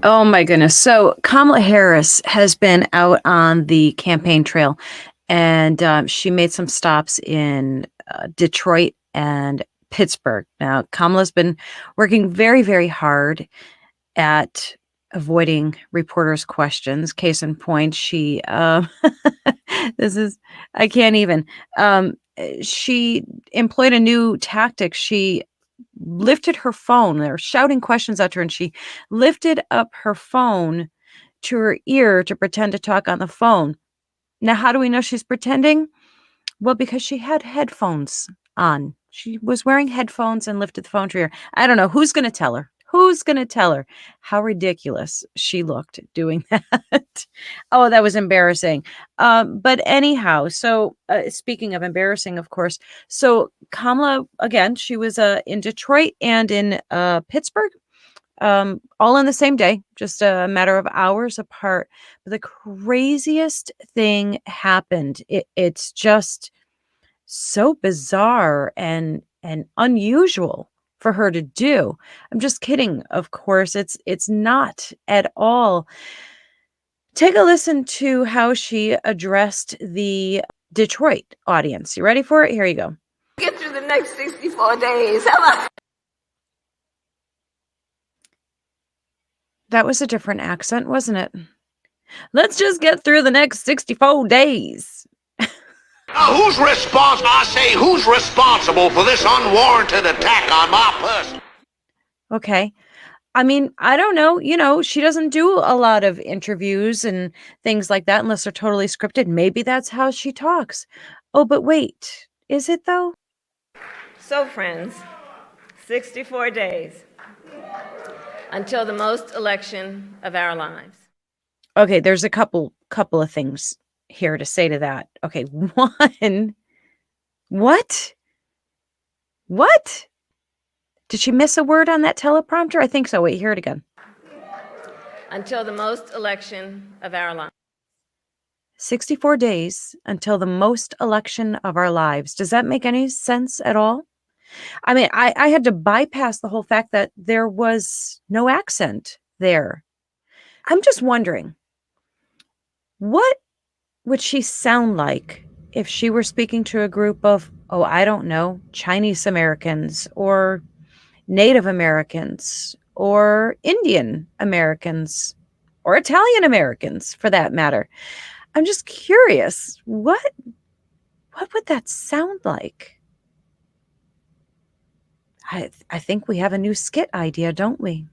Oh my goodness. So Kamala Harris has been out on the campaign trail, and she made some stops in Detroit and Pittsburgh. Now, Kamala's been working very, very hard at avoiding reporters' questions. Case in point, she this is I can't even. She employed a new tactic. She lifted her phone. They were shouting questions at her, and she lifted up her phone to her ear to pretend to talk on the phone. Now, how do we know she's pretending? Well, because she had headphones on. She was wearing headphones and lifted the phone to her ear. I don't know. Who's going to tell her? Who's going to tell her how ridiculous she looked doing that? Oh, that was embarrassing. But anyhow, so speaking of embarrassing, of course, so Kamala, again, she was in Detroit and in Pittsburgh, all in the same day, just a matter of hours apart. But the craziest thing happened. It's just so bizarre and unusual for her to do. I'm just kidding, of course. It's not at all. Take a listen to how she addressed the Detroit audience. You ready for it? Here you go. Get through the next 64 days. That was a different accent, wasn't it? Let's just get through the next 64 days. Now, who's responsible? I say, who's responsible for this unwarranted attack on my person? Okay. I mean, I don't know. She doesn't do a lot of interviews and things like that unless they're totally scripted. Maybe that's how she talks. Oh, but wait, is it though? So, friends, 64 days until the most election of our lives. Okay, there's a couple of things here to say to that. Okay, one, what? Did she miss a word on that teleprompter? I think so. Wait, hear it again. Until the most election of our lives. 64 days until the most election of our lives. Does that make any sense at all? I mean, I had to bypass the whole fact that there was no accent there. I'm just wondering, what would she sound like if she were speaking to a group of, oh, I don't know, Chinese Americans or Native Americans or Indian Americans or Italian Americans for that matter? I'm just curious, what would that sound like? I think we have a new skit idea, don't we?